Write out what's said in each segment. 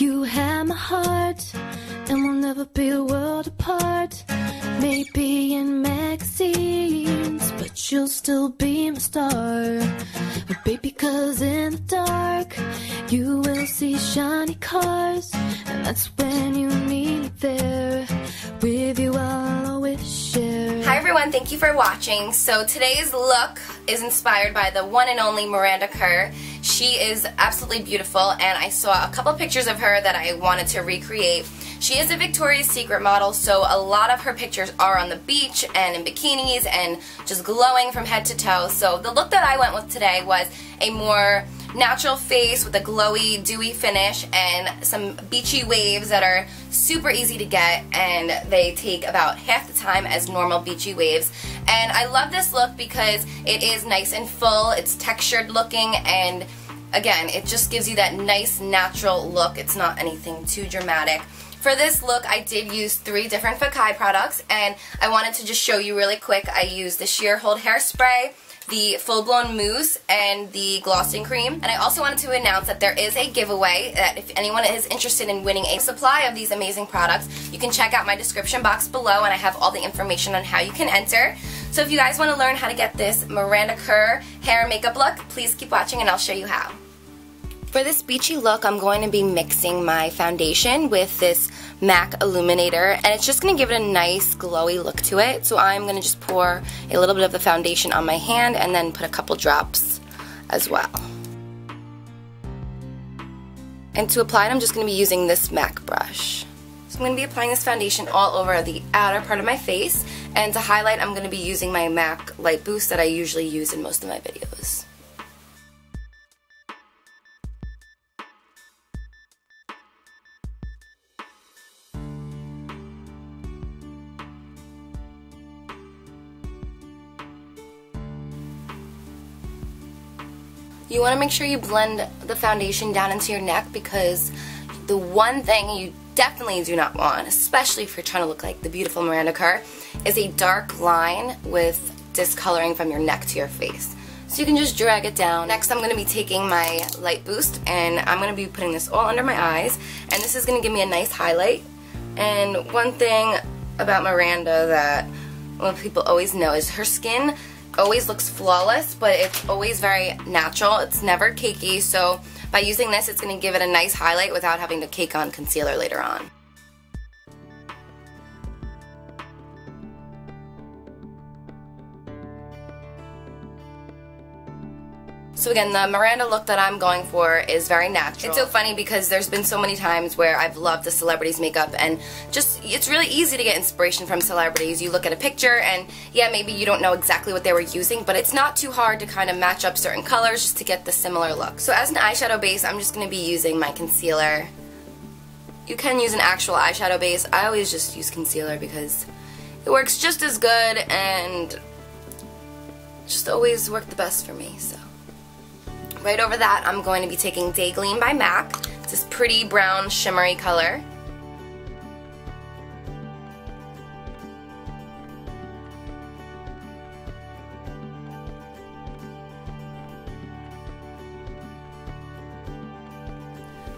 You have my heart, and we'll never be a world apart. Maybe in magazines, but you'll still be my star. But baby, 'cause in the dark, you will see shiny cars, and that's when you need me there. With you I'll always share. Hi everyone, thank you for watching. So today's look is inspired by the one and only Miranda Kerr. She is absolutely beautiful, and I saw a couple pictures of her that I wanted to recreate. She is a Victoria's Secret model, so a lot of her pictures are on the beach and in bikinis and just glowing from head to toe. So the look that I went with today was a more natural face with a glowy, dewy finish and some beachy waves that are super easy to get, and they take about half the time as normal beachy waves. And I love this look because it is nice and full, it's textured looking, and again, it just gives you that nice natural look. It's not anything too dramatic. For this look, I did use 3 different KEEK products, and I wanted to just show you really quick. I used the Sheer Hold Hairspray, the Full Blown Mousse, and the Glossing Cream. And I also wanted to announce that there is a giveaway, that if anyone is interested in winning a supply of these amazing products, you can check out my description box below, and I have all the information on how you can enter. So if you guys want to learn how to get this Miranda Kerr hair and makeup look, please keep watching and I'll show you how. For this beachy look, I'm going to be mixing my foundation with this MAC Illuminator, and it's just going to give it a nice glowy look to it. So I'm going to just pour a little bit of the foundation on my hand and then put a couple drops as well. And to apply it, I'm just going to be using this MAC brush. So I'm going to be applying this foundation all over the outer part of my face, and to highlight, I'm going to be using my MAC Light Boost that I usually use in most of my videos. You want to make sure you blend the foundation down into your neck, because the one thing you definitely do not want, especially if you're trying to look like the beautiful Miranda Kerr, is a dark line with discoloring from your neck to your face. So you can just drag it down. Next, I'm going to be taking my Light Boost, and I'm going to be putting this all under my eyes, and this is going to give me a nice highlight. And one thing about Miranda that people always know is her skin always looks flawless, but it's always very natural. It's never cakey, so by using this, it's going to give it a nice highlight without having to cake on concealer later on. So again, the Miranda look that I'm going for is very natural. It's so funny because there's been so many times where I've loved the celebrities' makeup, and just, it's really easy to get inspiration from celebrities. You look at a picture and yeah, maybe you don't know exactly what they were using, but it's not too hard to kind of match up certain colors just to get the similar look. So as an eyeshadow base, I'm just going to be using my concealer. You can use an actual eyeshadow base. I always just use concealer because it works just as good and just always worked the best for me. So right over that, I'm going to be taking Day Gleam by MAC. It's this pretty brown shimmery color.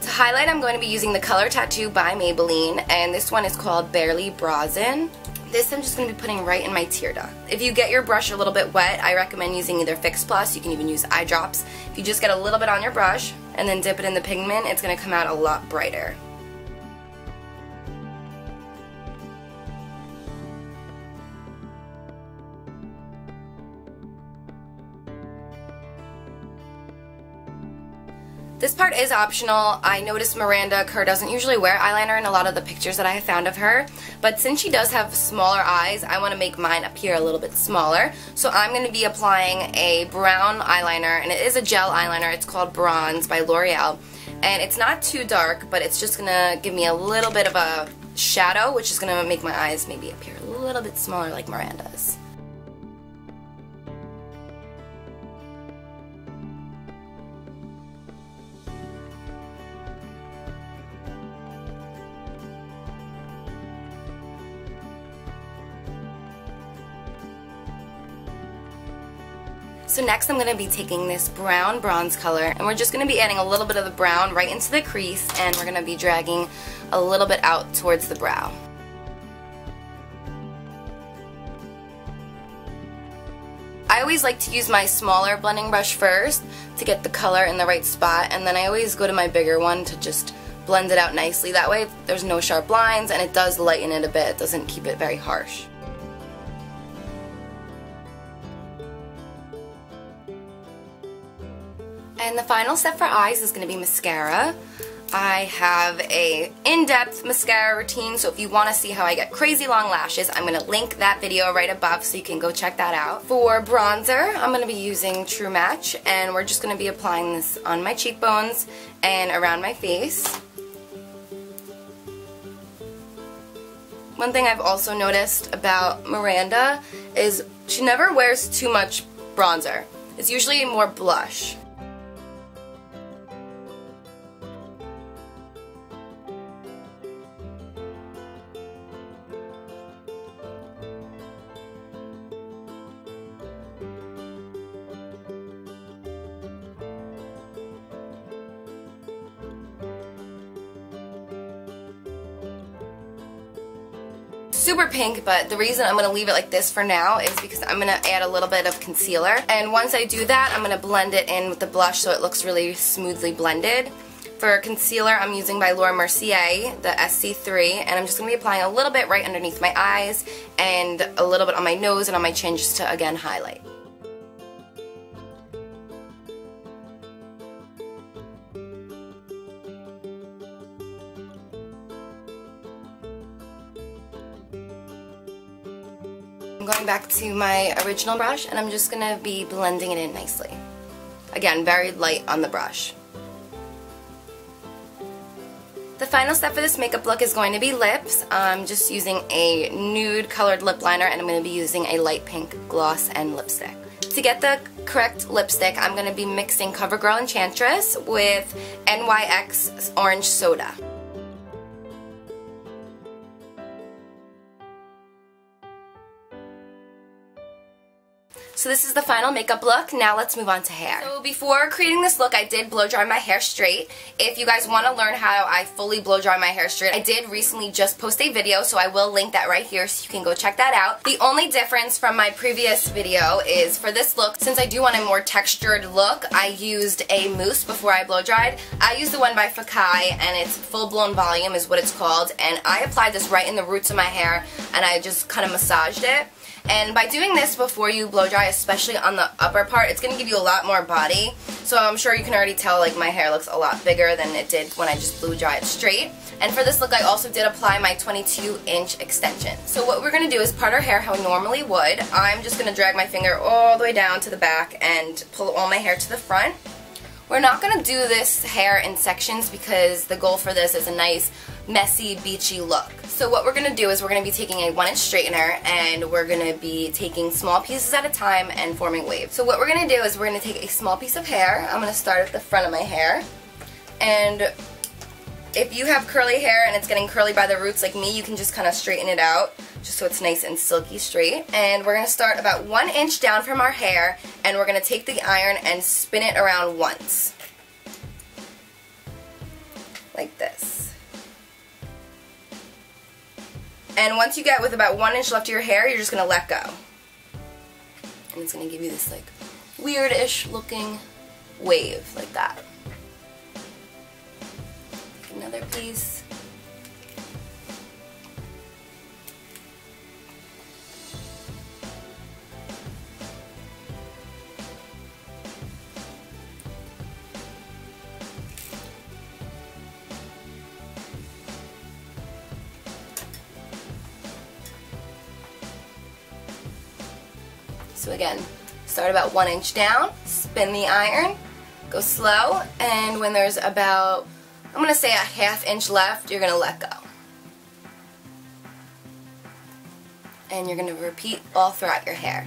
To highlight, I'm going to be using the Color Tattoo by Maybelline, and this one is called Barely Bronzin'. This I'm just going to be putting right in my tear duct. If you get your brush a little bit wet, I recommend using either Fix Plus. You can even use eye drops. If you just get a little bit on your brush and then dip it in the pigment, it's going to come out a lot brighter. This part is optional. I noticed Miranda Kerr doesn't usually wear eyeliner in a lot of the pictures that I have found of her, but since she does have smaller eyes, I want to make mine appear a little bit smaller. So I'm going to be applying a brown eyeliner, and it is a gel eyeliner. It's called Bronze by L'Oreal, and it's not too dark, but it's just going to give me a little bit of a shadow, which is going to make my eyes maybe appear a little bit smaller like Miranda's. So next I'm going to be taking this brown bronze color, and we're just going to be adding a little bit of the brown right into the crease, and we're going to be dragging a little bit out towards the brow. I always like to use my smaller blending brush first to get the color in the right spot, and then I always go to my bigger one to just blend it out nicely. That way there's no sharp lines, and it does lighten it a bit. It doesn't keep it very harsh. And the final step for eyes is going to be mascara. I have a in-depth mascara routine, so if you want to see how I get crazy long lashes, I'm going to link that video right above so you can go check that out. For bronzer, I'm going to be using True Match, and we're just going to be applying this on my cheekbones and around my face. One thing I've also noticed about Miranda is she never wears too much bronzer. It's usually more blush. Super pink, but the reason I'm going to leave it like this for now is because I'm going to add a little bit of concealer, and once I do that I'm going to blend it in with the blush so it looks really smoothly blended. For concealer, I'm using by Laura Mercier, the SC3, and I'm just going to be applying a little bit right underneath my eyes and a little bit on my nose and on my chin just to again highlight. I'm going back to my original brush, and I'm just going to be blending it in nicely. Again, very light on the brush. The final step for this makeup look is going to be lips. I'm just using a nude colored lip liner, and I'm going to be using a light pink gloss and lipstick. To get the correct lipstick, I'm going to be mixing CoverGirl Enchantress with NYX Orange Soda. So this is the final makeup look. Now let's move on to hair. So before creating this look, I did blow dry my hair straight. If you guys want to learn how I fully blow dry my hair straight, I did recently just post a video, so I will link that right here so you can go check that out. The only difference from my previous video is for this look, since I do want a more textured look, I used a mousse before I blow dried. I used the one by Fakai, and it's Full Blown Volume is what it's called, and I applied this right in the roots of my hair, and I just kind of massaged it. And by doing this before you blow dry, especially on the upper part, it's going to give you a lot more body. So I'm sure you can already tell like my hair looks a lot bigger than it did when I just blew dry it straight. And for this look, I also did apply my 22-inch extension. So what we're going to do is part our hair how we normally would. I'm just going to drag my finger all the way down to the back and pull all my hair to the front. We're not going to do this hair in sections because the goal for this is a nice, messy, beachy look. So what we're going to do is we're going to be taking a 1-inch straightener, and we're going to be taking small pieces at a time and forming waves. So what we're going to do is we're going to take a small piece of hair. I'm going to start at the front of my hair, and if you have curly hair and it's getting curly by the roots like me, you can just kind of straighten it out just so it's nice and silky straight. And we're going to start about 1 inch down from our hair, and we're going to take the iron and spin it around once. Like this. And once you get with about 1 inch left of your hair, you're just going to let go. And it's going to give you this like weird-ish looking wave like that. Another piece. So again, start about 1 inch down, spin the iron, go slow, and when there's about, I'm going to say a ½ inch left, you're going to let go. And you're going to repeat all throughout your hair.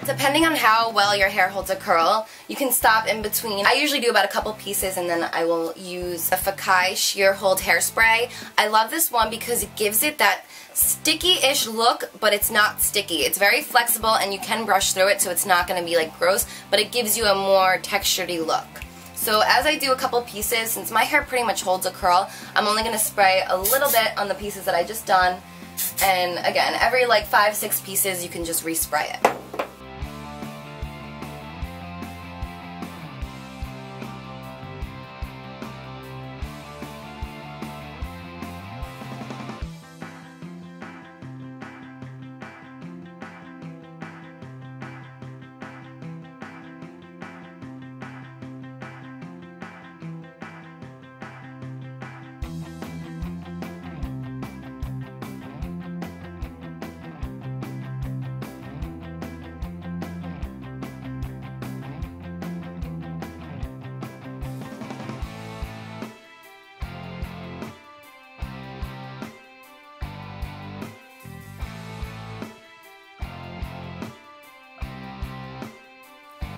Depending on how well your hair holds a curl, you can stop in between. I usually do about a couple pieces and then I will use a Fakai Sheer Hold Hairspray. I love this one because it gives it that sticky-ish look, but it's not sticky. It's very flexible and you can brush through it, so it's not going to be like gross, but it gives you a more textured-y look. So as I do a couple pieces, since my hair pretty much holds a curl, I'm only going to spray a little bit on the pieces that I just done. And again, every like 5-6 pieces you can just respray it.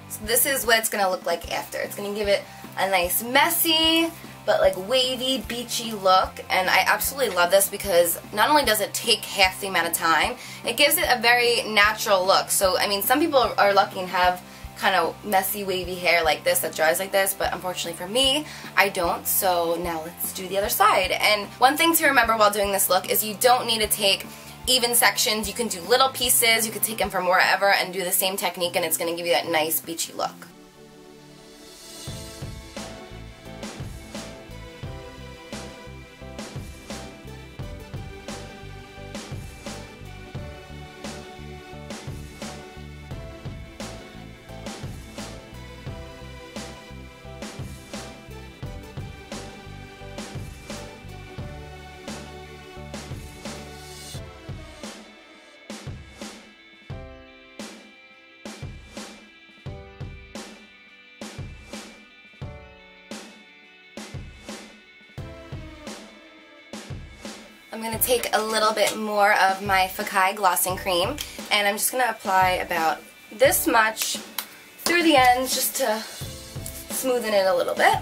So this is what it's going to look like after. It's going to give it a nice messy but like wavy, beachy look, and I absolutely love this because not only does it take half the amount of time, it gives it a very natural look. So I mean, some people are lucky and have kind of messy, wavy hair like this that dries like this, but unfortunately for me, I don't. So now let's do the other side. And one thing to remember while doing this look is you don't need to take even sections. You can do little pieces, you can take them from wherever and do the same technique, and it's going to give you that nice beachy look. I'm going to take a little bit more of my Fakai glossing cream, and I'm just going to apply about this much through the ends just to smoothen it a little bit.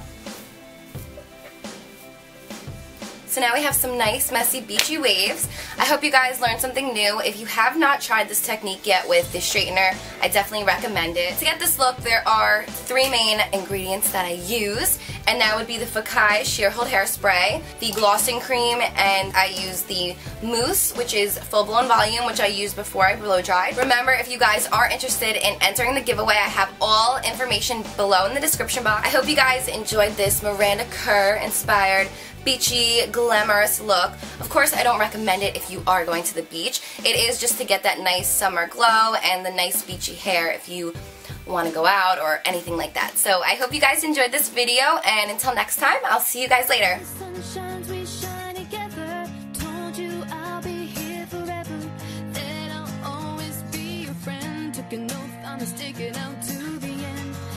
So now we have some nice, messy, beachy waves. I hope you guys learned something new. If you have not tried this technique yet with the straightener, I definitely recommend it. To get this look, there are 3 main ingredients that I use, and that would be the Fakai Sheer Hold Hairspray, the glossing cream, and I use the mousse, which is full blown volume, which I used before I blow dried. Remember, if you guys are interested in entering the giveaway, I have all information below in the description box. I hope you guys enjoyed this Miranda Kerr inspired beachy, glamorous look. Of course, I don't recommend it if you are going to the beach. It is just to get that nice summer glow and the nice beachy hair if you want to go out or anything like that. So I hope you guys enjoyed this video, and until next time, I'll see you guys later.